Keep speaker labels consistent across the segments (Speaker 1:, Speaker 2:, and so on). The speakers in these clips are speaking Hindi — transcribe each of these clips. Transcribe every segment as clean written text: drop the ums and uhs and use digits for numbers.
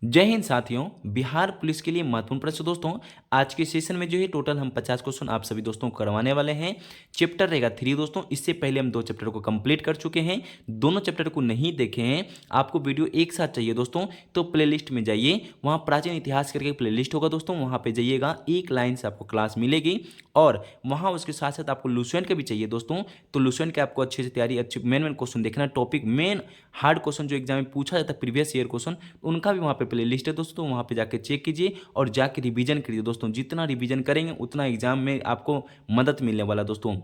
Speaker 1: जय हिंद साथियों। बिहार पुलिस के लिए महत्वपूर्ण प्रश्न दोस्तों। आज के सेशन में जो है टोटल हम 50 क्वेश्चन आप सभी दोस्तों को करवाने वाले हैं। चैप्टर रहेगा 3 दोस्तों। इससे पहले हम 2 चैप्टर को कंप्लीट कर चुके हैं। दोनों चैप्टर को नहीं देखे हैं, आपको वीडियो एक साथ चाहिए दोस्तों, तो प्लेलिस्ट में जाइए, वहाँ प्राचीन इतिहास करके प्लेलिस्ट होगा दोस्तों, वहाँ पे जाइएगा, एक लाइन से आपको क्लास मिलेगी। और वहाँ उसके साथ साथ आपको लुसेंट का भी चाहिए दोस्तों, तो लुसेंट के आपको अच्छे से तैयारी, अच्छे मेन क्वेश्चन देखना, टॉपिक मेन हार्ड क्वेश्चन जो एग्जाम में पूछा जाता है प्रीवियस ईयर क्वेश्चन, उनका भी वहाँ पे प्ले लिस्ट है दोस्तों, वहाँ पे जाके चेक कीजिए और जाके रिवीजन करिए दोस्तों। जितना रिवीजन करेंगे उतना एग्जाम में आपको मदद मिलने वाला दोस्तों।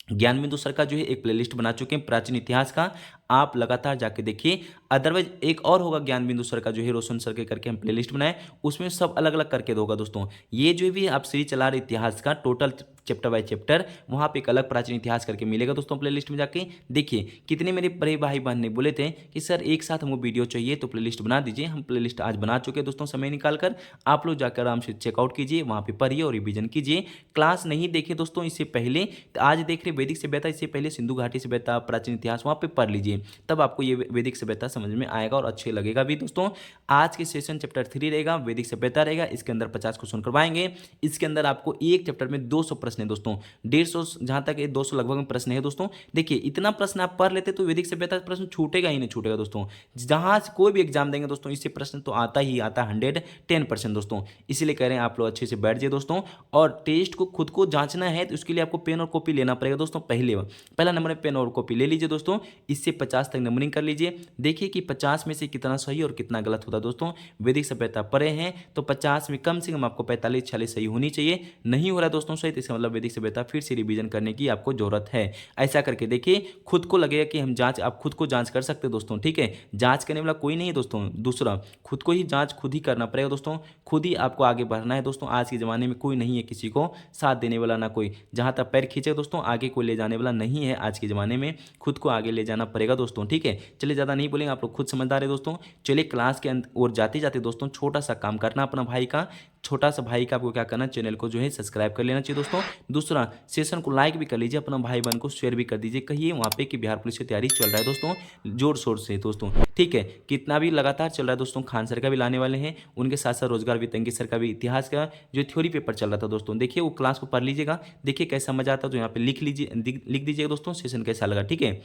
Speaker 1: ज्ञान बिंदु सर का जो है एक प्लेलिस्ट बना चुके हैं प्राचीन इतिहास का, आप लगातार जाके देखिए। अदरवाइज एक और होगा ज्ञान बिंदु सर का जो है रोशन सर के करके हम प्लेलिस्ट बनाए, उसमें सब अलग अलग करके दोगा दोस्तों। ये जो भी आप सीरीज चला रहे इतिहास का टोटल चैप्टर बाय चैप्टर, वहाँ पे एक अलग प्राचीन इतिहास करके मिलेगा दोस्तों प्लेलिस्ट में जाके देखिए। कितने मेरे बड़े भाई बहन ने बोले थे कि सर एक साथ हमको वीडियो चाहिए तो प्लेलिस्ट बना दीजिए, हम प्लेलिस्ट आज बना चुके हैं दोस्तों, समय निकाल कर। आप लोग जाकर आराम से चेकआउट कीजिए, वहाँ पे पढ़िए और रिवीजन कीजिए। क्लास नहीं देखे दोस्तों इससे पहले, तो आज देख रहे वैदिक सभ्यता, इससे पहले सिंधु घाटी सभ्यता, प्राचीन इतिहास, वहाँ पे पढ़ लीजिए, तब आपको ये वैदिक सभ्यता समझ में आएगा और अच्छे लगेगा भी दोस्तों। आज के सेशन चैप्टर 3 रहेगा, वैदिक सभ्यता रहेगा, इसके अंदर 50 क्वेश्चन करवाएंगे। इसके अंदर आपको एक चैप्टर में 200 प्रश्न है दोस्तों, 150 जहाँ तक 200 लगभग में प्रश्न है दोस्तों। देखिए इतना प्रश्न आप पढ़ लेते तो वैदिक सभ्यता प्रश्न छूटेगा ही नहीं छूटेगा दोस्तों। जहाँ से कोई भी एग्जाम देंगे दोस्तों, इससे प्रश्न तो आता ही आता 110% दोस्तों। इसीलिए कह रहे हैं आप लोग अच्छे से बैठ जाइए दोस्तों। और टेस्ट को खुद को जांचना है तो उसके लिए आपको पेन और कॉपी लेना पड़ेगा दोस्तों। पहला नंबर में पेन और कॉपी ले लीजिए दोस्तों, इससे 50 तक नंबरिंग कर लीजिए। देखिए कि 50 में से कितना सही और कितना गलत होता है दोस्तों। वैदिक सभ्यता पढ़े हैं तो 50 में कम से कम आपको 45-46 सही होनी चाहिए। नहीं हो रहा है दोस्तों सही, तो इसका मतलब वैदिक सभ्यता फिर से रिवीजन करने की आपको जरूरत है। ऐसा करके देखिए, खुद को लगेगा कि हम जांच, आप खुद को जांच कर सकते हैं दोस्तों, ठीक है। जांच करने वाला कोई नहीं है दोस्तों। दूसरा, खुद को ही जांच खुद ही करना पड़ेगा दोस्तों, खुद ही आपको आगे बढ़ना है दोस्तों। आज के ज़माने में कोई नहीं है किसी को साथ देने वाला, ना कोई जहाँ तक पैर खींचे दोस्तों, आगे कोई ले जाने वाला नहीं है आज के ज़माने में। खुद को आगे ले जाना पड़ेगा दोस्तों, ठीक है। चलिए ज़्यादा नहीं बोलेंगे, आप लोग खुद समझदार है दोस्तों। चलिए क्लास के अंदर और जाते जाते दोस्तों छोटा सा काम करना अपना भाई का, छोटा सा भाई का आपको क्या करना, चैनल को जो है सब्सक्राइब कर लेना चाहिए दोस्तों। दूसरा, सेशन को लाइक भी कर लीजिए, अपना भाई बहन को शेयर भी कर दीजिए, कहिए वहाँ पे कि बिहार पुलिस की तैयारी चल रहा है दोस्तों, जोर शोर से दोस्तों, ठीक है। कितना भी लगातार चल रहा है दोस्तों, खान सर का भी लाने वाले हैं, उनके साथ साथ रोजगार वितंगी सर का भी इतिहास का जो थ्योरी पेपर चल रहा था दोस्तों, देखिए वो क्लास को पढ़ लीजिएगा, देखिए कैसा मजा आता है, तो यहाँ पे लिख लीजिए, लिख दीजिएगा दोस्तों सेशन कैसा लगा, ठीक है।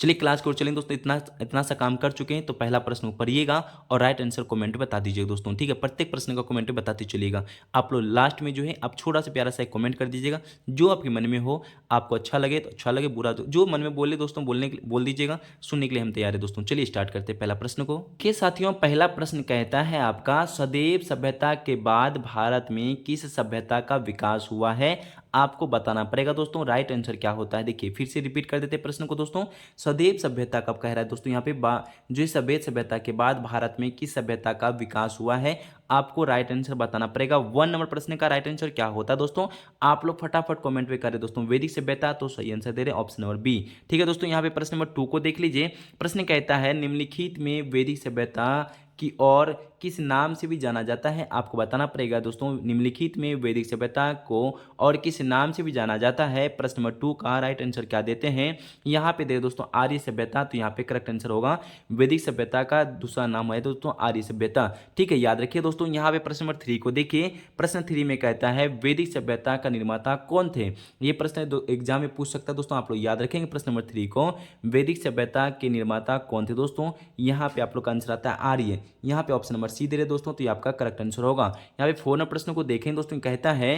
Speaker 1: चलिए क्लास को चलेंगे दोस्तों, इतना इतना सा काम कर चुके हैं, तो पहला प्रश्न पढ़िएगा और राइट आंसर कमेंट में बता दीजिएगा दोस्तों, ठीक है। प्रत्येक प्रश्न का कमेंट में बताते चलिएगा। आप लोग लास्ट में जो है आप छोटा सा प्यारा सा एक कमेंट कर दीजिएगा, जो आपके मन में हो, आपको अच्छा लगे तो अच्छा लगे, बुरा तो जो मन में बोले दोस्तों बोल दीजिएगा, सुनने के लिए हम तैयार है दोस्तों। चलिए स्टार्ट करते हैं पहला प्रश्न को। के साथियों, पहला प्रश्न कहता है आपका, सदैव सभ्यता के बाद भारत में किस सभ्यता का विकास हुआ है, आपको बताना पड़ेगा दोस्तों। राइट आंसर क्या होता है, देखिए फिर से रिपीट कर देते हैं प्रश्न को दोस्तों। सदैव सभ्यता कब कह रहा है दोस्तों, यहाँ पे जो सदैव सभ्यता के बाद भारत में किस सभ्यता का विकास हुआ है, आपको राइट आंसर बताना पड़ेगा। 1 नंबर प्रश्न का राइट आंसर क्या होता है दोस्तों, आप लोग फटाफट कमेंट में करें दोस्तों। वैदिक सभ्यता, तो सही आंसर दे रहे हैं ऑप्शन नंबर बी, ठीक है दोस्तों। यहाँ पे प्रश्न नंबर 2 को देख लीजिए। प्रश्न कहता है, निम्नलिखित में वैदिक सभ्यता की और किस नाम से भी जाना जाता है, आपको बताना पड़ेगा दोस्तों। निम्नलिखित में वैदिक सभ्यता को और किस नाम से भी जाना जाता है, प्रश्न नंबर 2 का राइट आंसर क्या देते हैं, यहाँ पे दे दोस्तों आर्य सभ्यता, तो यहाँ पे करेक्ट आंसर होगा वैदिक सभ्यता का दूसरा नाम है दोस्तों आर्य सभ्यता, ठीक है। याद रखिए दोस्तों। यहाँ पे प्रश्न नंबर 3 को देखिए। प्रश्न 3 में कहता है, वैदिक सभ्यता का निर्माता कौन थे, ये प्रश्न एग्जाम में पूछ सकता है दोस्तों, आप लोग याद रखेंगे प्रश्न नंबर 3 को। वैदिक सभ्यता के निर्माता कौन थे दोस्तों, यहाँ पे आप लोग का आंसर आता है आर्य, यहाँ पे ऑप्शन नंबर सी दे रहे दोस्तों, तो ये आपका करेक्ट आंसर होगा। यहाँ पे 4 नंबर प्रश्न को देखें दोस्तों, कहता है,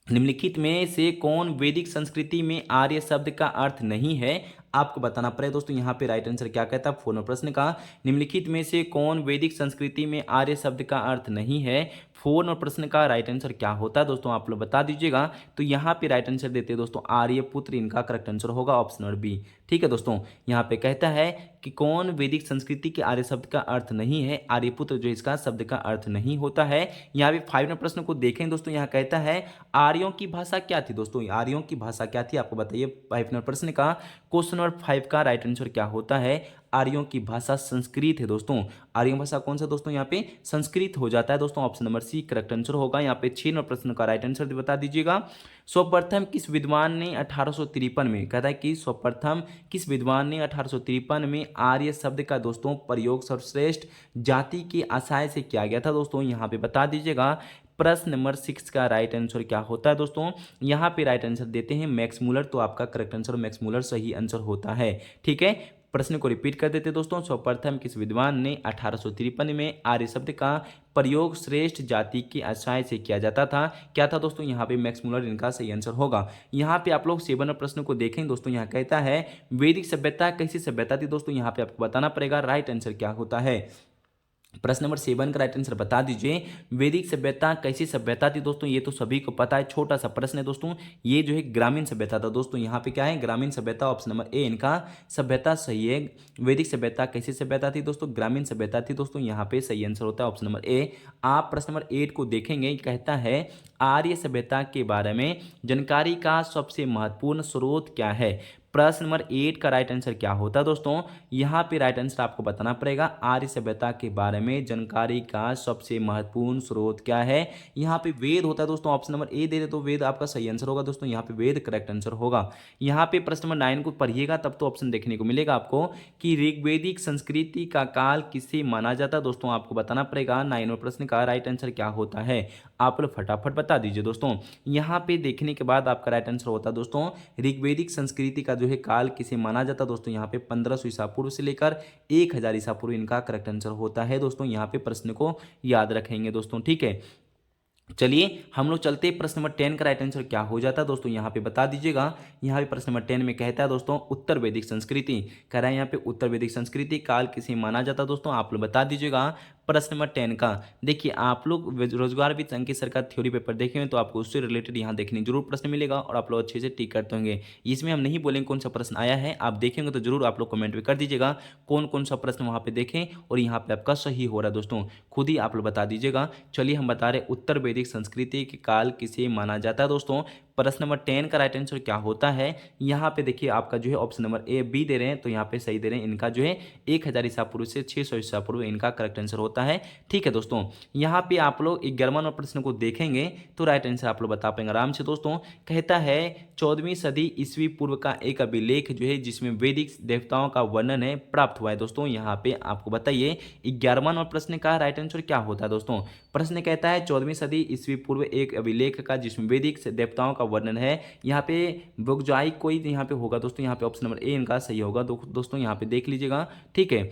Speaker 1: निम्नलिखित में से कौन वैदिक संस्कृति में आर्य शब्द का अर्थ नहीं है, आपको बताना पड़ेगा दोस्तों। यहाँ पे राइट आंसर क्या कहता है 4 नंबर प्रश्न का, निम्नलिखित में से कौन वैदिक संस्कृति में आर्य शब्द का अर्थ नहीं है, 4 नंबर प्रश्न का राइट आंसर क्या होता है दोस्तों, आप लोग बता दीजिएगा। तो यहाँ पे राइट आंसर देते हैं दोस्तों आर्यपुत्र, इनका करेक्ट आंसर होगा ऑप्शन नंबर बी, ठीक है दोस्तों। यहाँ पे कहता है कि कौन वैदिक संस्कृति के आर्य शब्द का अर्थ नहीं है, आर्यपुत्र जो इसका शब्द का अर्थ नहीं होता है। यहाँ पे 5 नंबर प्रश्न को देखें दोस्तों, यहाँ कहता है, आर्यों की भाषा क्या थी दोस्तों, आर्यों की भाषा क्या थी, आपको बताइए 5 नंबर प्रश्न का। क्वेश्चन नंबर 5 का राइट आंसर क्या होता है, आर्यों की भाषा संस्कृत है दोस्तों। आर्यों भाषा कौन सा दोस्तों, यहाँ पे संस्कृत हो जाता है दोस्तों। Option number C correct answer होगा। यहाँ पे 6 नंबर प्रश्न का राइट आंसर बता दीजिएगा। सर्वप्रथम किस विद्वान ने 1853 में, कहता है कि सर्वप्रथम किस विद्वान ने 1853 में आर्य शब्द का दोस्तों प्रयोग सर्वश्रेष्ठ जाति के आशय से किया गया था दोस्तों, यहाँ पे बता दीजिएगा। प्रश्न नंबर 6 का राइट आंसर क्या होता है दोस्तों, यहाँ पे राइट आंसर देते हैं मैक्स मूलर, तो आपका करेक्ट आंसर मैक्स मूलर सही आंसर होता है। ठीक है, प्रश्न को रिपीट कर देते दोस्तों। सर्वप्रथम किस विद्वान ने 1853 में आर्य शब्द का प्रयोग श्रेष्ठ जाति के आशय से किया जाता था, क्या था दोस्तों, यहाँ पे मैक्स मूलर इनका सही आंसर होगा। यहाँ पे आप लोग 7 नंबर प्रश्न को देखें दोस्तों, यहाँ कहता है वैदिक सभ्यता कैसी सभ्यता थी दोस्तों, यहाँ पे आपको बताना पड़ेगा राइट आंसर क्या होता है। प्रश्न नंबर 7 का राइट आंसर बता दीजिए। वैदिक सभ्यता कैसी सभ्यता थी दोस्तों, ये तो सभी को पता है, छोटा सा प्रश्न है दोस्तों। ये जो है ग्रामीण सभ्यता था दोस्तों, यहाँ पे क्या है ग्रामीण सभ्यता। ऑप्शन नंबर ए इनका सभ्यता सही है। वैदिक सभ्यता कैसी सभ्यता थी दोस्तों, ग्रामीण सभ्यता थी दोस्तों, यहाँ पे सही आंसर होता है ऑप्शन नंबर ए। आप प्रश्न नंबर 8 को देखेंगे, कहता है आर्य सभ्यता के बारे में जानकारी का सबसे महत्वपूर्ण स्रोत क्या है। प्रश्न नंबर 8 का राइट आंसर क्या होता है दोस्तों, यहाँ पे राइट आंसर आपको बताना पड़ेगा। आर्य सभ्यता के बारे में जानकारी का सबसे महत्वपूर्ण स्रोत क्या है, यहाँ पे वेद होता है दोस्तों। ऑप्शन नंबर ए दे दे तो वेद आपका सही आंसर होगा दोस्तों, यहाँ पे वेद करेक्ट आंसर होगा। यहाँ पे प्रश्न नंबर 9 को पढ़िएगा तब तो ऑप्शन देखने को मिलेगा आपको कि ऋग्वेदिक संस्कृति का काल किसे माना जाता है दोस्तों, आपको बताना पड़ेगा। 9 प्रश्न का राइट आंसर क्या होता है, आप लोग फटाफट बता दीजिए दोस्तों। यहाँ पे देखने के बाद आपका राइट आंसर होता है दोस्तों ऋग्वेदिक संस्कृति का जो है काल किसे माना जाता है दोस्तों, यहाँ पे 1500 ईसा पूर्व से लेकर 1000 ईसा पूर्व इनका करेक्ट आंसर होता है दोस्तों। यहाँ पे प्रश्न को याद रखेंगे दोस्तों। ठीक है, चलिए हम लोग चलते हैं प्रश्न नंबर 10 का राइट आंसर क्या हो जाता है दोस्तों, यहाँ पे बता दीजिएगा। यहाँ पे प्रश्न नंबर 10 में कहता है दोस्तों उत्तर वैदिक संस्कृति, कह रहा है यहाँ पे उत्तर वैदिक संस्कृति काल किसे माना जाता है दोस्तों, आप लोग बता दीजिएगा। प्रश्न नंबर 10 का देखिए, आप लोग रोजगार विद अंकित सर का थ्योरी पेपर देखे हैं तो आपको उससे रिलेटेड यहाँ देखने जरूर प्रश्न मिलेगा और आप लोग अच्छे से टिक करते होंगे। इसमें हम नहीं बोलेंगे कौन सा प्रश्न आया है, आप देखेंगे तो जरूर आप लोग कमेंट में कर दीजिएगा कौन कौन सा प्रश्न वहाँ पे देखें और यहाँ पे आपका सही हो रहा है दोस्तों, खुद ही आप लोग बता दीजिएगा। चलिए हम बता रहे उत्तर वैदिक संस्कृति के काल किसे माना जाता है दोस्तों। प्रश्न नंबर 10 का राइट आंसर क्या होता है, यहाँ पे देखिए आपका जो है ऑप्शन नंबर ए बी दे रहे हैं तो यहाँ पे सही दे रहे हैं। इनका जो है 1000 ईसा पूर्व से 600 ईसा पूर्व इनका करेक्ट आंसर होता है। ठीक है दोस्तों, यहाँ पे आप लोग 11वां नंबर प्रश्न को देखेंगे तो राइट आंसर आप लोग बता पाएंगे आराम से दोस्तों। कहता है 14वीं सदी ईस्वी पूर्व का एक अभिलेख जो है जिसमें वैदिक देवताओं का वर्णन है प्राप्त हुआ है दोस्तों, यहाँ पे आपको बताइए 11वां नंबर प्रश्न का राइट आंसर क्या होता है दोस्तों। प्रश्न कहता है 14वीं सदी ईस्वी पूर्व एक अभिलेख का जिसमें वैदिक देवताओं का वर्णन है, यहाँ पे बोगजाई कोई यहाँ पे होगा दोस्तों, यहाँ पे ऑप्शन नंबर ए इनका सही होगा दोस्तों, यहाँ पे देख लीजिएगा। ठीक है,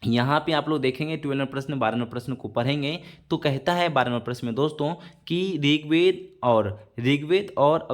Speaker 1: यहाँ पे आप लोग देखेंगे 12 नंबर प्रश्न 12 नंबर प्रश्न को पढ़ेंगे तो कहता है 12 नंबर प्रश्न में दोस्तों कि ऋग्वेद और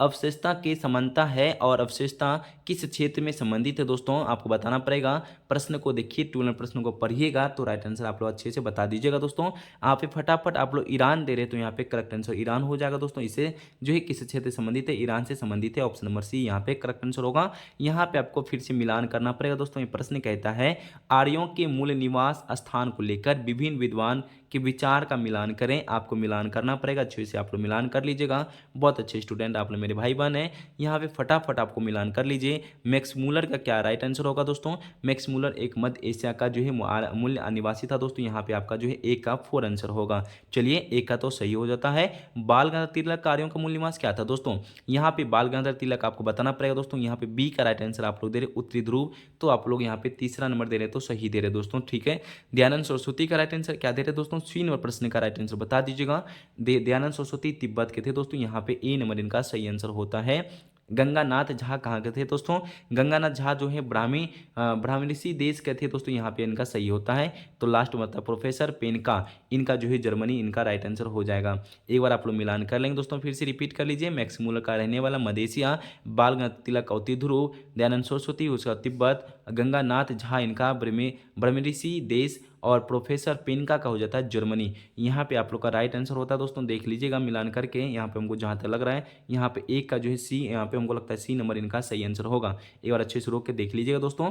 Speaker 1: अवशेषता के समानता है और अवशेषता किस क्षेत्र में संबंधित है दोस्तों, आपको बताना पड़ेगा। प्रश्न को देखिए 12 नंबर प्रश्न को पढ़िएगा तो राइट आंसर आप लोग अच्छे से बता दीजिएगा दोस्तों। आप फटाफट आप लोग ईरान दे रहे तो यहाँ पे करेक्ट आंसर ईरान हो जाएगा दोस्तों, इसे जो है किस क्षेत्र से संबंधित है, ईरान से संबंधित है, ऑप्शन नंबर सी यहाँ पे करेक्ट आंसर होगा। यहाँ पे आपको फिर से मिलान करना पड़ेगा दोस्तों। ये प्रश्न कहता है आर्यों के मूल निवास स्थान को लेकर विभिन्न विद्वान के विचार का मिलान करें, आपको मिलान करना पड़ेगा, अच्छे से आप लोग मिलान कर लीजिएगा। बहुत अच्छे स्टूडेंट आप लोग मेरे भाई बहन हैं, यहाँ पे फटाफट आपको मिलान कर लीजिए। मैक्स मूलर का क्या राइट आंसर होगा दोस्तों, मैक्स मूलर एक मध्य एशिया का जो है मूल निवासी था दोस्तों, यहाँ पे आपका जो है ए का 4 आंसर होगा। चलिए ए का तो सही हो जाता है। बाल गंगाधर तिलक कार्यों का मूल निवास क्या था दोस्तों, यहाँ पे बाल गंगाधर तिलक आपको बताना पड़ेगा दोस्तों। यहाँ पे बी का राइट आंसर आप लोग दे रहे उत्तरी ध्रुव, तो आप लोग यहाँ पे तीसरा नंबर दे रहे तो सही दे रहे दोस्तों। ठीक है, दयानंद सरस्वती का राइट आंसर क्या दे रहे दोस्तों, सी नंबर प्रश्न का राइट आंसर बता दीजिएगा। दयानंद सरस्वती तिब्बत के थे दोस्तों, यहाँ पे ए नंबर इनका सही आंसर होता है। गंगानाथ झा कहाँ के थे दोस्तों, गंगानाथ झा जो है ब्राह्मी ऋषि देश के थे दोस्तों, यहाँ पे इनका सही होता है। तो लास्ट मतलब प्रोफेसर पेनका, इनका जो है जर्मनी, इनका राइट आंसर हो जाएगा। एक बार आप लोग मिलान कर लेंगे दोस्तों, फिर से रिपीट कर लीजिए। मैक्स मूलर का रहने वाला मदेशिया, बाल गंगाधर तिलक उत्तरी ध्रुव, दयानंद सरस्वती उसका तिब्बत, गंगानाथ झा इनका ब्राह्मी ऋषि देश और प्रोफेसर पेनका का हो जाता है जर्मनी। यहाँ पे आप लोग का राइट आंसर होता है दोस्तों, देख लीजिएगा मिलान करके। यहाँ पे हमको जहाँ तक लग रहा है यहाँ पे एक का जो है सी, यहाँ पे हमको लगता है सी नंबर इनका सही आंसर होगा। एक बार अच्छे से रोक के देख लीजिएगा दोस्तों।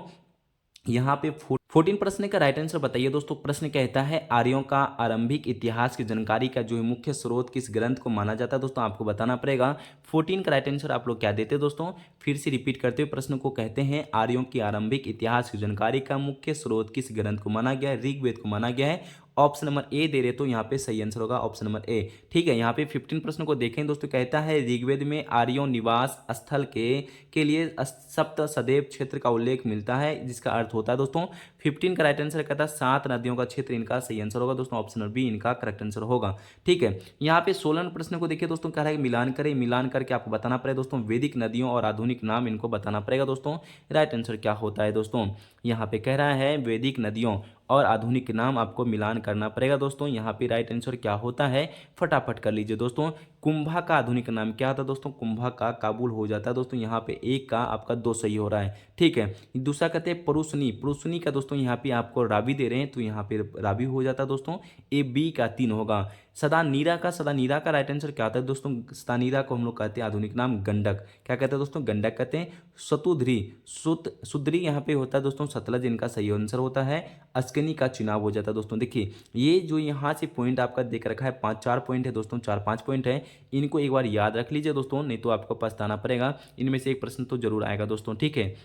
Speaker 1: यहाँ पे 14 प्रश्न का राइट आंसर बताइए दोस्तों। प्रश्न कहता है आर्यों का आरंभिक इतिहास की जानकारी का जो है मुख्य स्रोत किस ग्रंथ को माना जाता है दोस्तों, आपको बताना पड़ेगा। 14 का राइट आंसर आप लोग क्या देते हैं दोस्तों, फिर से रिपीट करते हुए प्रश्न को कहते हैं आर्यों की आरंभिक इतिहास की जानकारी का मुख्य स्रोत किस ग्रंथ को माना गया है, ऋग्वेद को माना गया है। ऑप्शन नंबर ए दे रहे तो यहाँ पे सही आंसर होगा ऑप्शन नंबर ए। ठीक है, यहाँ पे 15 प्रश्न को देखें दोस्तों, कहता है ऋग्वेद में आर्यों निवास स्थल के लिए सप्त सदैव क्षेत्र का उल्लेख मिलता है, जिसका अर्थ होता है दोस्तों 15 का राइट आंसर कहता है 7 नदियों का क्षेत्र, इनका सही आंसर होगा दोस्तों ऑप्शन नंबर बी इनका करेक्ट आंसर होगा। ठीक है, यहाँ पे 16 प्रश्न को देखिए दोस्तों, कह रहा है मिलान करें, मिलान करके आपको बताना पड़ेगा दोस्तों वैदिक नदियों और आधुनिक नाम इनको बताना पड़ेगा दोस्तों। राइट आंसर क्या होता है दोस्तों, यहाँ पे कह रहा है वैदिक नदियों और आधुनिक नाम आपको मिलान करना पड़ेगा दोस्तों। यहाँ पे राइट आंसर क्या होता है फटाफट कर लीजिए दोस्तों। कुंभा का आधुनिक नाम क्या था दोस्तों, कुंभा का काबुल हो जाता है दोस्तों। यहाँ पे एक का आपका दो सही हो रहा है। ठीक है, दूसरा कहते हैं परुसनी, परुसनी का दोस्तों यहाँ पे आपको रावी दे रहे हैं तो यहाँ पे रावी हो जाता है दोस्तों, ए बी का 3 होगा। सदा नीरा का राइट आंसर क्या होता है दोस्तों, सदा नीरा को हम लोग कहते हैं आधुनिक नाम गंडक, क्या कहते हैं दोस्तों गंडक कहते हैं। सतुध्री, सुद्री यहाँ पे होता है दोस्तों सतलज, इनका सही आंसर होता है। अस्कनी का चुनाव हो जाता है दोस्तों। देखिए ये जो यहाँ से पॉइंट आपका देख रखा है 4 पॉइंट है दोस्तों, 4-5 पॉइंट है, इनको एक बार याद रख लीजिए दोस्तों, नहीं तो आपको पछताना पड़ेगा। इनमें से एक प्रश्न तो जरूर आएगा दोस्तों। ठीक है,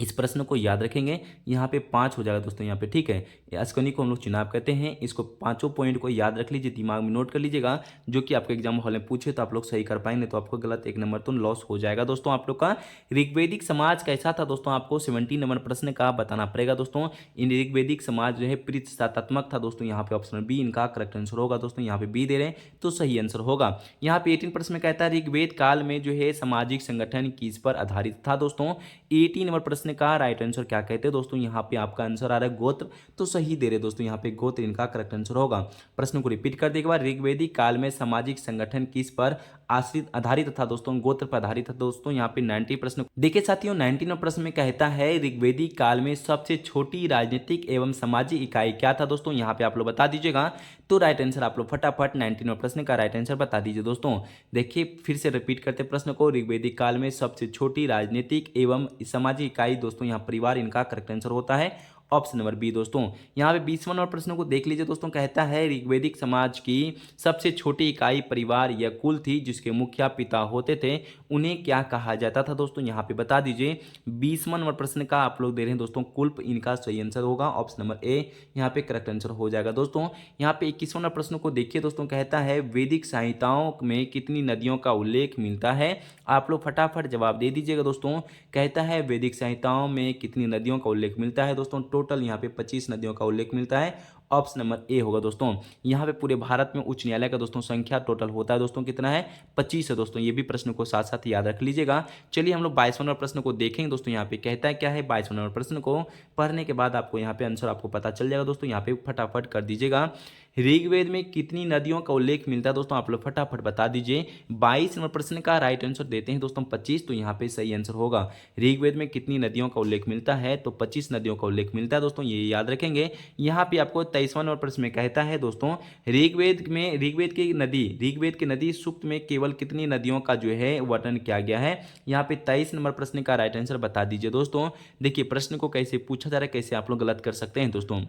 Speaker 1: इस प्रश्न को याद रखेंगे, यहाँ पे 5 हो जाएगा दोस्तों यहाँ पे। ठीक है, अस्कनी को हम लोग चुनाव कहते हैं, इसको पांचों पॉइंट को याद रख लीजिए, दिमाग में नोट कर लीजिएगा, जो कि आपके एग्जाम हॉल में पूछे तो आप लोग सही कर पाएंगे, तो आपको गलत 1 नंबर तो लॉस हो जाएगा दोस्तों आप लोग का। ऋग्वेदिक समाज कैसा था दोस्तों, आपको 17 नंबर प्रश्न का बताना पड़ेगा दोस्तों। इन ऋग्वेदिक समाज जो है प्रतिष्ठात्मक था दोस्तों, यहाँ पे ऑप्शन बी इनका करेक्ट आंसर होगा दोस्तों। यहाँ पे बी दे रहे हैं तो सही आंसर होगा। यहाँ पे 18 प्रश्न में कहता है ऋग्वेद काल में जो है सामाजिक संगठन किस पर आधारित था दोस्तों। 18 नंबर प्रश्न का राइट आंसर क्या कहते हैं दोस्तों, यहाँ पे आपका आंसर आ रहा है गोत्र, तो सही दे रहे दोस्तों, यहाँ पे गोत्र इनका करेक्ट आंसर होगा। प्रश्न को रिपीट कर देगा, ऋग्वेदिक काल में सामाजिक संगठन किस पर आधारित था दोस्तों, गोत्र पर आधारित था दोस्तों। यहाँ पे 90 प्रश्न देखिए साथियों, 19 प्रश्न में कहता है ऋग्वेदिक काल में सबसे छोटी राजनीतिक एवं सामाजिक इकाई क्या था दोस्तों, यहाँ पे आप लोग बता दीजिएगा। तो राइट आंसर आप लोग फटाफट 19 प्रश्न का राइट आंसर बता दीजिए दोस्तों। देखिए फिर से रिपीट करते प्रश्न को, ऋग्वेदिक काल में सबसे छोटी राजनीतिक एवं सामाजिक इकाई दोस्तों यहाँ परिवार इनका करेक्ट आंसर होता है ऑप्शन नंबर बी दोस्तों। यहाँ पे 20वां नंबर प्रश्न को देख लीजिए दोस्तों, कहता है ऋग्वेदिक समाज की सबसे छोटी इकाई परिवार या कुल थी जिसके मुखिया पिता होते थे, उन्हें क्या कहा जाता था दोस्तों, यहाँ पे बता दीजिए। 20वां नंबर प्रश्न का आप लोग दे रहे हैं दोस्तों कुल्प, इनका सही आंसर होगा ऑप्शन नंबर ए, यहाँ पे करेक्ट आंसर हो जाएगा दोस्तों। यहाँ पे 21वां नंबर प्रश्न को देखिए दोस्तों, कहता है वैदिक संहिताओं में कितनी नदियों का उल्लेख मिलता है, आप लोग फटाफट जवाब दे दीजिएगा दोस्तों। कहता है वैदिक संहिताओं में कितनी नदियों का उल्लेख मिलता है दोस्तों, टोटल यहाँ पे 25 नदियों का उल्लेख मिलता है, ऑप्शन नंबर ए होगा दोस्तों। यहाँ पे पूरे भारत में उच्च न्यायालय का दोस्तों संख्या टोटल होता है दोस्तों कितना है 25 है दोस्तों, ये भी प्रश्न को साथ साथ याद रख लीजिएगा। चलिए हम लोग 22वां नंबर प्रश्न को देखेंगे दोस्तों, यहाँ पे कहता है क्या है 22वां नंबर प्रश्न को पढ़ने के बाद आपको यहाँ पे आंसर आपको पता चल जाएगा दोस्तों, यहाँ पे फटाफट कर दीजिएगा। ऋग्वेद में कितनी नदियों का उल्लेख मिलता है दोस्तों, आप लोग फटाफट बता दीजिए। 22 नंबर प्रश्न का राइट आंसर देते हैं दोस्तों 25, तो यहाँ पे सही आंसर होगा। ऋग्वेद में कितनी नदियों का उल्लेख मिलता है, तो 25 नदियों का उल्लेख मिलता है दोस्तों, ये याद रखेंगे। यहाँ पे आपको 23वां नंबर प्रश्न में कहता है दोस्तों ऋग्वेद की नदी सूक्त में केवल कितनी नदियों का जो है वर्णन किया गया है, यहाँ पे 23 नंबर प्रश्न का राइट आंसर बता दीजिए दोस्तों। देखिए प्रश्न को कैसे पूछा जा रहा है, कैसे आप लोग गलत कर सकते हैं दोस्तों।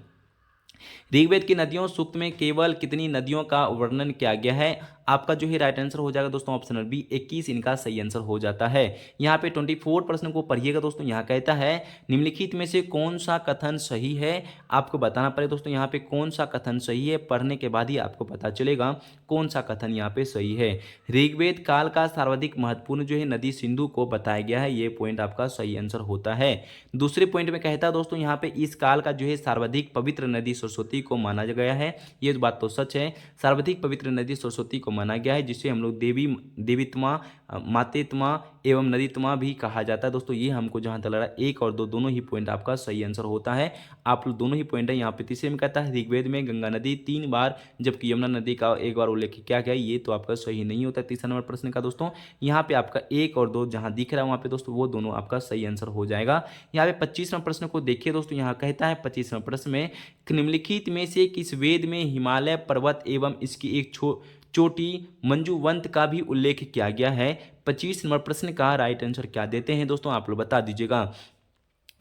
Speaker 1: ऋग्वेद की नदियों सूक्त में केवल कितनी नदियों का वर्णन किया गया है, आपका जो है राइट आंसर हो जाएगा दोस्तों ऑप्शन नंबर बी 21 इनका सही आंसर हो जाता है। यहाँ पे 24 प्रश्न को पढ़िएगा दोस्तों, यहाँ कहता है निम्नलिखित में से कौन सा कथन सही है, आपको बताना पड़ेगा दोस्तों यहाँ पे कौन सा कथन सही है, पढ़ने के बाद ही आपको पता चलेगा कौन सा कथन यहाँ पे सही है। ऋग्वेद काल का सर्वाधिक महत्वपूर्ण जो है नदी सिंधु को बताया गया है, ये पॉइंट आपका सही आंसर होता है। दूसरे पॉइंट में कहता है दोस्तों यहाँ पे इस काल का जो है सर्वाधिक पवित्र नदी सरस्वती को माना गया है, ये बात तो सच है, सर्वाधिक पवित्र नदी सरस्वती को माना गया है, जिसे हम लोग देवीत्मा, मातेत्मा एवं नदीत्मा भी कहा जाता है दोस्तों। ये हमको जहां तक लग रहा है 1 और 2 दोनों ही पॉइंट आपका सही आंसर होता है, आप लोग दोनों ही पॉइंट है। यहाँ पे तीसरे में कहता है ऋग्वेद में गंगा नदी 3 बार जबकि यमुना नदी का 1 बार उल्लेख किया गया, ये तो आपका सही नहीं होता। तीसरा नंबर प्रश्न का दोस्तों यहाँ पे आपका 1 और 2 जहां दिख रहा है वहां पे दोस्तों वो दोनों आपका सही आंसर हो जाएगा। यहाँ पे 25वां प्रश्न को देखिए दोस्तों, यहाँ कहता है 25वां प्रश्न में निम्नलिखित में से किस वेद में हिमालय पर्वत एवं इसकी एक चोटी मंजुवंत का भी उल्लेख किया गया है। 25 नंबर प्रश्न का राइट आंसर क्या देते हैं दोस्तों, आप लोग बता दीजिएगा।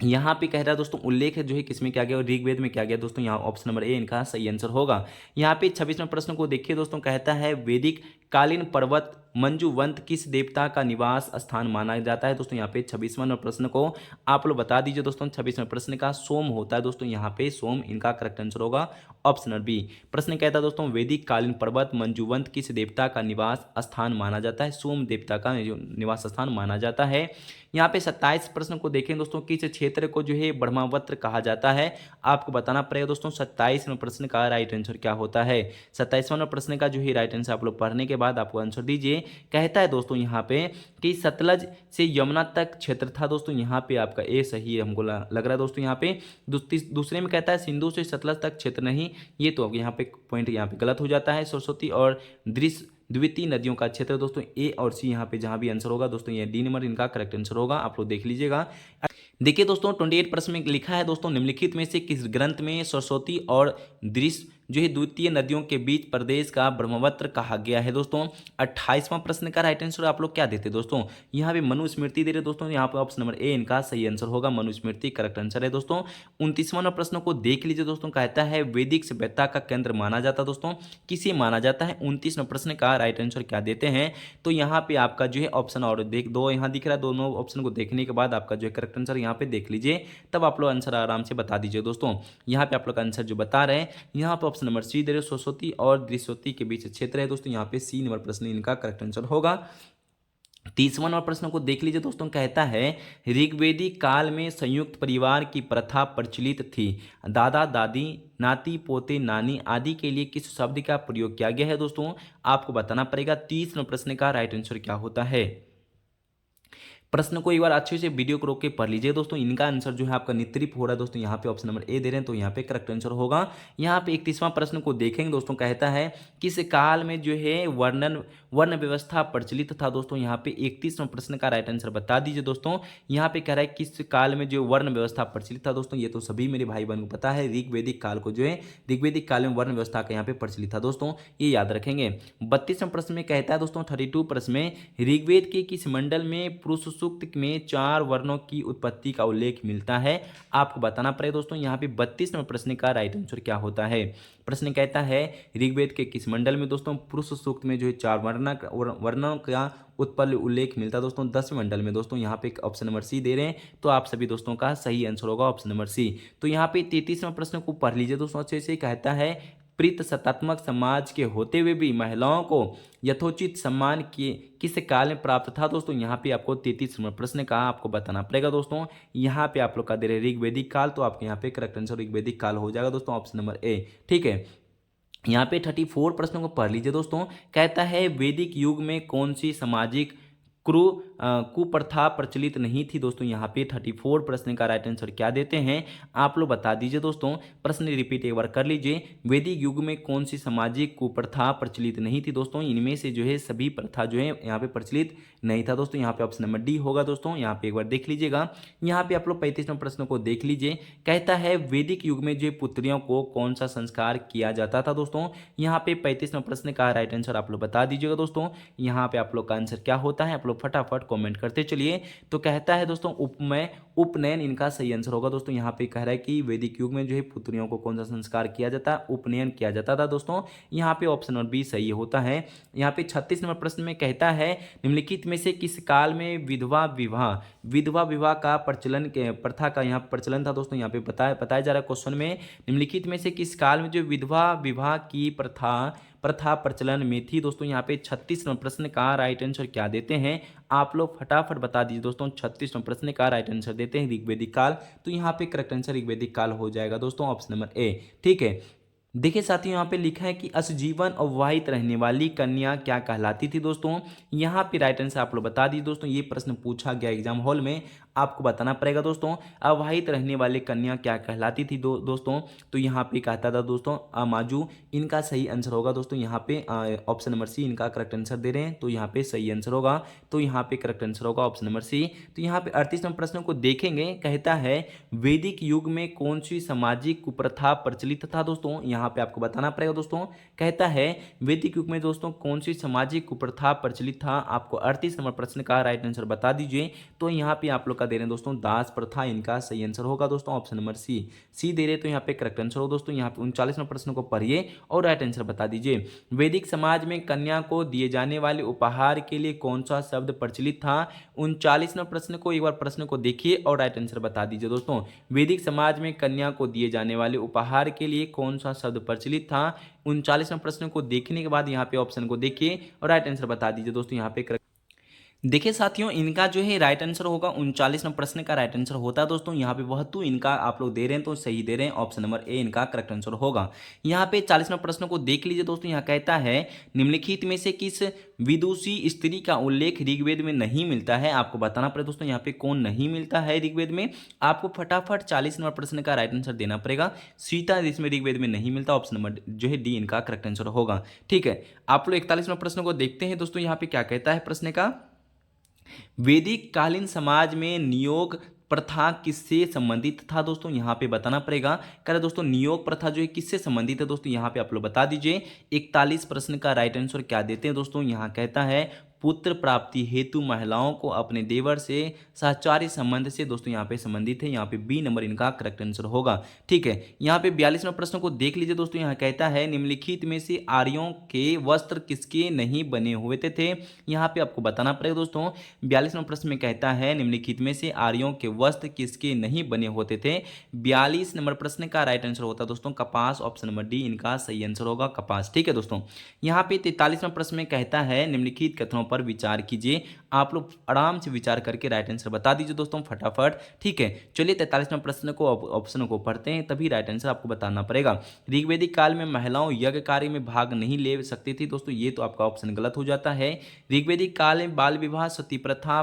Speaker 1: यहाँ पे कह रहा है दोस्तों उल्लेख जो है किसमें क्या गया और ऋग्वेद में क्या गया दोस्तों, यहाँ ऑप्शन नंबर ए इनका सही आंसर होगा। यहाँ पे 26वें प्रश्न को देखिए दोस्तों, कहता है वैदिक कालीन पर्वत मंजुवंत किस देवता का निवास स्थान माना जाता है दोस्तों। यहाँ पे 26वें प्रश्न को आप लोग बता दीजिए दोस्तों। 26वें प्रश्न का सोम होता है दोस्तों, यहाँ पे सोम इनका करेक्ट आंसर होगा ऑप्शन नंबर बी। प्रश्न कहता है दोस्तों वैदिक कालीन पर्वत मंजुवंत किस देवता का निवास स्थान माना जाता है, सोम देवता का निवास स्थान माना जाता है। यहाँ पे 27 प्रश्न को देखें दोस्तों, किस क्षेत्र को जो है ब्रह्मावत्र कहा जाता है, आपको बताना पड़ेगा दोस्तों 27वें प्रश्न का राइट आंसर क्या होता है। 27वें प्रश्न का जो है राइट आंसर आप लोग पढ़ने के बाद आपको आंसर दीजिए। कहता है दोस्तों यहाँ पे कि सतलज से यमुना तक क्षेत्र था दोस्तों, यहाँ पे आपका ए सही हमको लग रहा है दोस्तों। यहाँ पे दूसरे में कहता है सिंधु से सतलज तक क्षेत्र नहीं, ये तो अब यहाँ पे पॉइंट यहाँ पे गलत हो जाता है। सरस्वती और द्वितीय नदियों का क्षेत्र दोस्तों ए और सी, यहाँ पे जहाँ भी आंसर होगा दोस्तों ये डी नंबर इनका करेक्ट आंसर होगा, आप लोग देख लीजिएगा। देखिए दोस्तों 28 प्रश्न में लिखा है दोस्तों निम्नलिखित में से किस ग्रंथ में सरस्वती और जो है द्वितीय नदियों के बीच प्रदेश का ब्रह्मवत्र कहा गया है दोस्तों। 28वां प्रश्न का राइट आंसर आप लोग क्या देते दोस्तों, यहाँ पे मनुस्मृति दे रहे दोस्तों, यहाँ पे ऑप्शन नंबर ए इनका सही आंसर होगा, मनुस्मृति करेक्ट आंसर है दोस्तों। 29वां प्रश्न को देख लीजिए दोस्तों, कहता है वैदिक सभ्यता का केंद्र माना जाता दोस्तों, किसे माना जाता है। 29वां प्रश्न का राइट आंसर क्या देते हैं, तो यहाँ पे आपका जो है ऑप्शन और देख दो यहाँ दिख रहा है, दोनों ऑप्शन को देखने के बाद आपका जो है करेक्ट आंसर यहाँ पे देख लीजिए, तब आप लोग आंसर आराम से बता दीजिए दोस्तों। यहाँ पे आप लोग आंसर जो बता रहे हैं, यहाँ पे ऑप्शन नंबर सी दे रहे सरस्वती और द्वितीय के बीच क्षेत्र है दोस्तों, यहाँ पे सी नंबर प्रश्न इनका करेक्ट आंसर होगा। 30वां नंबर प्रश्न को देख लीजिए दोस्तों, कहता है ऋग्वेदिक काल में संयुक्त परिवार की प्रथा प्रचलित थी, दादा दादी नाती पोते नानी आदि के लिए किस शब्द का प्रयोग किया गया है दोस्तों, आपको बताना पड़ेगा। 30वें प्रश्न का राइट आंसर क्या होता है। प्रश्न को एक बार अच्छे से वीडियो को रोक के पढ़ लीजिए दोस्तों, इनका आंसर जो है आपका नित्रिप हो रहा है दोस्तों, यहाँ पे ऑप्शन नंबर ए दे रहे हैं, तो यहाँ पे करेक्ट आंसर होगा। यहाँ पे 31वां प्रश्न को देखेंगे दोस्तों, कहता है किस काल में जो है वर्ण व्यवस्था प्रचलित था दोस्तों, यहाँ पे 31वां प्रश्न का राइट आंसर बता दीजिए दोस्तों। यहाँ पे कह रहा है किस काल में जो वर्ण व्यवस्था प्रचलित था दोस्तों, ये तो सभी मेरे भाई बहन को पता है, ऋग्वेदिक काल को जो है ऋग्वेदिक काल में वर्ण व्यवस्था का यहाँ पे प्रचलित था दोस्तों, ये याद रखेंगे। 32वें प्रश्न में कहता है दोस्तों 32 प्रश्न में ऋग्वेद के किस मंडल में पुरुष सूक्त में 4 वर्णों की उत्पत्ति का उल्लेख मिलता है, आपको बताना पड़ेगा दोस्तों। यहाँ पे 32वें प्रश्न का राइट आंसर क्या होता है। प्रश्न कहता है ऋग्वेद के किस मंडल में दोस्तों पुरुष सूक्त में जो है 4 वर्णों का उत्पन्न उल्लेख मिलता है दोस्तों, 10वें मंडल में दोस्तों, यहाँ पे ऑप्शन नंबर सी दे रहे हैं, तो आप सभी दोस्तों का सही आंसर होगा ऑप्शन नंबर सी। तो यहाँ पे 33वें प्रश्न को पढ़ लीजिए दोस्तों अच्छे से, कहता है प्रीत सत्तात्मक समाज के होते हुए भी महिलाओं को यथोचित सम्मान किस काल में प्राप्त था दोस्तों, यहाँ पे आपको 33वां प्रश्न का आपको बताना पड़ेगा दोस्तों। यहाँ पे आप लोग का दे रहे ऋग्वेदिक काल, तो आपके यहाँ पे करेक्ट आंसर ऋग्वेदिक काल हो जाएगा दोस्तों, ऑप्शन नंबर ए, ठीक है। यहाँ पे 34 प्रश्नों को पढ़ लीजिए दोस्तों, कहता है वैदिक युग में कौन सी सामाजिक कुप्रथा प्रचलित नहीं थी दोस्तों, यहाँ पे 34 प्रश्न का राइट आंसर क्या देते हैं, आप लोग बता दीजिए दोस्तों। प्रश्न रिपीट एक बार कर लीजिए, वैदिक युग में कौन सी सामाजिक कुप्रथा प्रचलित नहीं थी दोस्तों, इनमें से जो है सभी प्रथा जो है यहाँ पे प्रचलित नहीं था दोस्तों, यहाँ पे ऑप्शन नंबर डी होगा दोस्तों, यहाँ पे एक बार देख लीजिएगा। यहाँ पे आप लोग 35वें प्रश्न को देख लीजिए, कहता है वैदिक युग में जो पुत्रियों को कौन सा संस्कार किया जाता था दोस्तों, यहाँ पे 35वें प्रश्न का राइट आंसर आप लोग बता दीजिएगा दोस्तों। यहाँ पे आप लोग का आंसर क्या होता है, आप लोग फटाफट कमेंट करते चलिए। तो कहता है दोस्तों उपनयन इनका सही आंसर होगा दोस्तों, यहाँ पे कह रहा है कि वैदिक युग में जो है पुत्रियों को कौन सा संस्कार किया जाता है, उपनयन किया जाता था दोस्तों, यहाँ पे ऑप्शन नंबर बी सही होता है। यहाँ पे 36 नंबर प्रश्न में कहता है निम्नलिखित में से किस काल में विधवा विवाह का प्रचलन के प्रथा का यहाँ प्रचलन था दोस्तों, यहाँ पे बताया जा रहा है क्वेश्चन में, निम्नलिखित में से किस काल में जो विधवा विवाह की प्रथा प्रचलन में थी दोस्तों, यहाँ पे 36वें प्रश्न का राइट आंसर क्या देते हैं, आप लोग फटाफट बता दीजिए दोस्तों। 36वें प्रश्न का राइट आंसर देते हैं ऋग्वेदिक काल, तो यहाँ पे करेक्ट आंसर ऋग्वेदिक काल हो जाएगा दोस्तों, ऑप्शन नंबर ए, ठीक है। देखिए साथियों यहाँ पे लिखा है कि अजीवन अविवाहित रहने वाली कन्या क्या कहलाती थी दोस्तों, यहाँ पे राइट आंसर आप लोग बता दीजिए दोस्तों, ये प्रश्न पूछा गया एग्जाम हॉल में, आपको बताना पड़ेगा दोस्तों अविवाहित रहने वाली कन्या क्या कहलाती थी दोस्तों, तो यहाँ पे कहता था दोस्तों अमाजू, इनका सही आंसर होगा दोस्तों, यहाँ पे ऑप्शन नंबर सी इनका करेक्ट आंसर दे रहे हैं, तो यहाँ पे सही आंसर होगा, तो यहाँ पे करेक्ट आंसर होगा ऑप्शन नंबर सी। तो यहाँ पे 38वें प्रश्न को देखेंगे, कहता है वैदिक युग में कौन सी सामाजिक कुप्रथा प्रचलित था दोस्तों, यहाँ पे आपको बताना पड़ेगा दोस्तों, कहता है वैदिक युग में दोस्तों कौन सी सामाजिक कुप्रथा प्रचलित था, आपको 38 नंबर प्रश्न का राइट आंसर बता दीजिए। तो यहाँ पे आप लोग का दे रहे हैं दोस्तों दास प्रथा, इनका सही आंसर होगा दोस्तों ऑप्शन नंबर सी दे रहे तो यहाँ पे करेक्ट आंसर हो दोस्तों। यहाँ पे 39वें प्रश्न को पढ़िए और राइट आंसर बता दीजिए। वैदिक समाज में कन्या को दिए जाने वाले उपहार के लिए कौन सा शब्द प्रचलित था? 39वें प्रश्न को एक बार प्रश्न को देखिए और राइट आंसर बता दीजिए दोस्तों। वैदिक समाज में कन्या को दिए जाने वाले उपहार के लिए कौन सा शब्द प्रचलित था? 39वें प्रश्न को देखने के बाद यहाँ पे ऑप्शन को देखिए और राइट आंसर बता दीजिए दोस्तों। यहाँ पे देखिए साथियों, इनका जो है राइट आंसर होगा 39वें प्रश्न का राइट आंसर होता है दोस्तों। यहाँ पे वह तो इनका आप लोग दे रहे हैं तो सही दे रहे हैं, ऑप्शन नंबर ए इनका करेक्ट आंसर होगा। यहाँ पे 40वें प्रश्न को देख लीजिए दोस्तों। यहाँ कहता है निम्नलिखित में से किस विदुषी स्त्री का उल्लेख ऋग्वेद में नहीं मिलता है? आपको बताना पड़ेगा दोस्तों यहाँ पे कौन नहीं मिलता है ऋग्वेद में। आपको फटाफट 40वें प्रश्न का राइट आंसर देना पड़ेगा। सीता इसमें ऋग्वेद में नहीं मिलता, ऑप्शन नंबर जो है डी इनका करेक्ट आंसर होगा। ठीक है, आप लोग 41वें प्रश्न को देखते हैं दोस्तों। यहाँ पे क्या कहता है प्रश्न का, वैदिक कालीन समाज में नियोग प्रथा किससे संबंधित था? दोस्तों यहाँ पे बताना पड़ेगा। कह रहे दोस्तों नियोग प्रथा जो है किससे संबंधित है दोस्तों, यहाँ पे आप लोग बता दीजिए। 41 प्रश्न का राइट आंसर क्या देते हैं दोस्तों? यहाँ कहता है पुत्र प्राप्ति हेतु महिलाओं को अपने देवर से सहचारी संबंध से दोस्तों यहाँ पे संबंधित है। यहाँ पे बी नंबर इनका करेक्ट आंसर होगा। ठीक है, यहाँ पे 42वें प्रश्न को देख लीजिए दोस्तों। यहाँ कहता है निम्नलिखित में से आर्यों के वस्त्र किसके नहीं बने हुए थे? यहाँ पे आपको बताना पड़ेगा दोस्तों। 42वें प्रश्न में कहता है निम्नलिखित में से आर्यों के वस्त्र किसके नहीं बने होते थे? 42 नंबर प्रश्न का राइट आंसर होता है दोस्तों कपास, ऑप्शन नंबर डी इनका सही आंसर होगा कपास। ठीक है दोस्तों, यहाँ पे 43वें प्रश्न में कहता है निम्नलिखित कथनों पर विचार कीजिए। आप लोग आराम से विचार करके राइट आंसर बता दीजिए दोस्तों फटाफट। ठीक है, चलिए 43वें प्रश्न को ऑप्शन को पढ़ते हैं, तभी राइट आंसर आपको बताना पड़ेगा। ऋग्वैदिक काल में महिलाओं यज्ञ कार्य में भाग नहीं ले सकती थी दोस्तों, ये तो आपका ऑप्शन गलत हो जाता है। ऋग्वैदिक काल में बाल विवाह, सती प्रथा,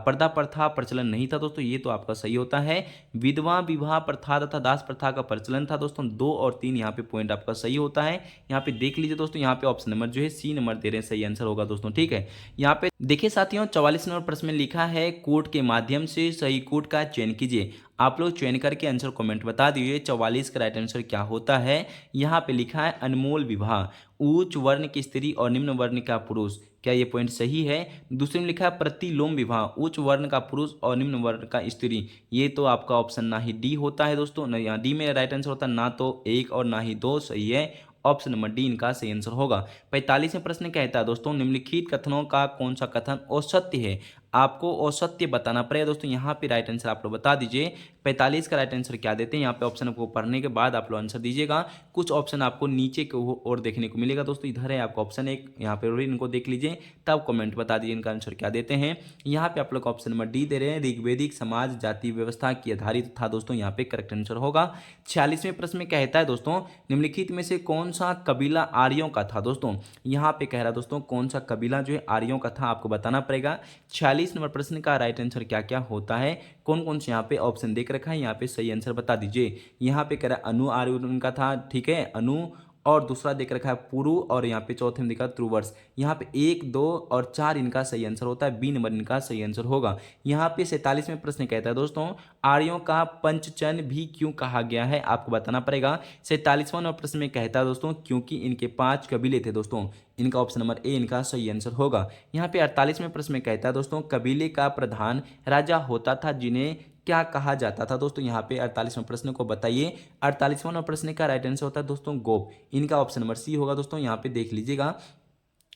Speaker 1: पर्दा प्रथा प्रचलन नहीं था दोस्तों, ये तो आपका सही होता है। विधवा विवाह प्रथा तथा दास प्रथा का प्रचलन था दोस्तों। 2 और 3 यहाँ पे पॉइंट आपका सही होता है। यहाँ पे देख लीजिए दोस्तों, यहाँ पे ऑप्शन नंबर जो है सी नंबर दे रहे हैं, सही आंसर होगा दोस्तों। ठीक है, यहाँ पे देखिए साथियों 44 नंबर प्रश्न में लिखा है कोड के माध्यम से सही कोड का चयन कीजिए। आप लोग चयन करके आंसर कमेंट बता दीजिए 44 का राइट आंसर क्या होता है। यहाँ पे लिखा है अनमोल विवाह, उच्च वर्ण की स्त्री और निम्न वर्ण का पुरुष, क्या ये पॉइंट सही है? दूसरे में लिखा है प्रतिलोम विवाह, उच्च वर्ण का पुरुष और निम्न वर्ण का स्त्री, ये तो आपका ऑप्शन ना ही डी होता है दोस्तों, ना यहाँ डी में राइट आंसर होता है, ना तो 1 और ना ही 2 सही है, ऑप्शन नंबर डी इनका सही आंसर होगा। 45वें प्रश्न कहता है दोस्तों निम्नलिखित कथनों का कौन सा कथन असत्य है? आपको असत्य बताना पड़ेगा दोस्तों। यहाँ पे राइट आंसर आप लोग बता दीजिए। 45 का राइट आंसर क्या देते हैं? यहाँ पे ऑप्शन को पढ़ने के बाद आप लोग आंसर दीजिएगा। कुछ ऑप्शन आपको नीचे की ओर देखने को मिलेगा दोस्तों, इधर है आपका ऑप्शन 1, यहाँ पे इनको देख लीजिए, तब कमेंट बता दीजिए इनका आंसर क्या देते हैं। यहाँ पे आप लोग ऑप्शन नंबर डी दे रहे हैं, ऋग्वैदिक समाज जाति व्यवस्था की आधारित था दोस्तों, यहाँ पे करेक्ट आंसर होगा। 46वें प्रश्न में कहता है दोस्तों निम्नलिखित में से कौन सा कबीला आर्यों का था? दोस्तों यहाँ पे कह रहा है दोस्तों कौन सा कबीला जो है आर्यों का था, आपको बताना पड़ेगा। 46 नंबर प्रश्न का राइट आंसर क्या क्या होता है, कौन कौन से यहाँ पे ऑप्शन देख रखा है, यहाँ पे सही आंसर बता दीजिए। यहाँ पे कह रहा है अनु आर्य उनका था, ठीक है, अनु, और दूसरा देख रखा है पुरु, और यहाँ पे चौथे में देखा त्रुवर्ष। यहाँ पे 1, 2 और 4 इनका सही आंसर होता है, बी नंबर इनका सही आंसर होगा। यहाँ पे 47वें प्रश्न कहता है दोस्तों आर्यों का पंचचन भी क्यों कहा गया है, आपको बताना पड़ेगा। 47वां प्रश्न में कहता है दोस्तों क्योंकि इनके 5 कबीले थे दोस्तों, इनका ऑप्शन नंबर ए इनका सही आंसर होगा। यहाँ पे 48वें प्रश्न में कहता है दोस्तों कबीले का प्रधान राजा होता था जिन्हें क्या कहा जाता था? दोस्तों यहाँ पे 48वें प्रश्न को बताइए। 48वां प्रश्न का राइट आंसर होता है दोस्तों गोप, इनका ऑप्शन नंबर सी होगा दोस्तों, यहाँ पे देख लीजिएगा।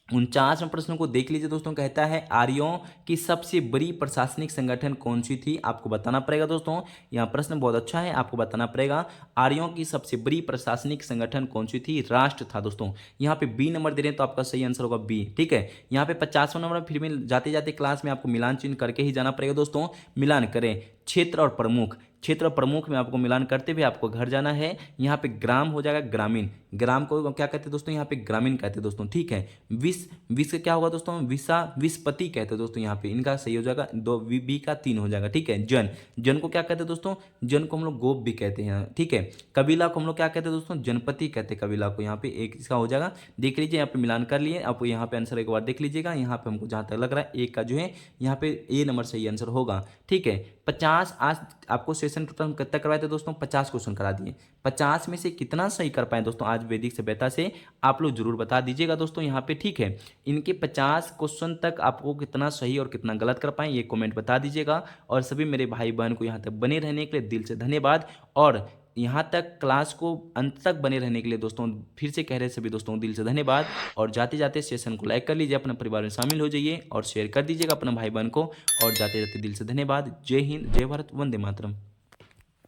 Speaker 1: 49वें प्रश्न को देख लीजिए दोस्तों, कहता है आर्यों की सबसे बड़ी प्रशासनिक संगठन कौन सी थी, आपको बताना पड़ेगा दोस्तों। यहाँ प्रश्न बहुत अच्छा है, आपको बताना पड़ेगा आर्यों की सबसे बड़ी प्रशासनिक संगठन कौन सी थी, राष्ट्र था दोस्तों। यहाँ पे बी नंबर दे रहे हैं तो आपका सही आंसर होगा बी, ठीक है। यहाँ पे 50वां नंबर फिर भी जाते जाते क्लास में आपको मिलान चिन्ह करके ही जाना पड़ेगा दोस्तों। मिलान करें क्षेत्र और प्रमुख, क्षेत्र और प्रमुख में आपको मिलान करते हुए आपको घर जाना है। यहाँ पे ग्राम हो जाएगा ग्रामीण, ग्राम को क्या कहते हैं दोस्तों, यहाँ पे ग्रामीण कहते हैं दोस्तों, ठीक है। विश्व क्या होगा दोस्तों, विश्वपति कहते हैं दोस्तों, यहाँ पे इनका सही हो जाएगा, 2 बी का 3 हो जाएगा, ठीक है। जन को क्या कहते हैं दोस्तों, जन को हम लोग गोप भी कहते हैं, ठीक है। कबीला को हम लोग क्या कहते हैं दोस्तों, जनपति कहते हैं कबीला को, यहाँ पे एक इसका हो जाएगा। देख लीजिए यहाँ पे मिलान कर लिए, आप यहाँ पे आंसर एक बार देख लीजिएगा। यहाँ पे हमको जहाँ तक लग रहा है एक का जो है यहाँ पे ए नंबर सही आंसर होगा, ठीक है। 50 50 आज आपको सेशन टोटल हम कितना करवाए थे दोस्तों, 50 क्वेश्चन करा दिए। 50 में से कितना सही कर पाए दोस्तों आज वैदिक सभ्यता से, आप लोग जरूर बता दीजिएगा दोस्तों यहाँ पे, ठीक है। इनके 50 क्वेश्चन तक आपको कितना सही और कितना गलत कर पाए ये कमेंट बता दीजिएगा। और सभी मेरे भाई बहन को यहाँ तक बने रहने के लिए दिल से धन्यवाद। और यहाँ तक क्लास को अंत तक बने रहने के लिए दोस्तों फिर से कह रहे सभी दोस्तों दिल से धन्यवाद। और जाते जाते सेशन को लाइक कर लीजिए, अपने परिवार में शामिल हो जाइए और शेयर कर दीजिएगा अपने भाई बहन को। और जाते जाते दिल से धन्यवाद। जय हिंद, जय भारत, वंदे मातरम।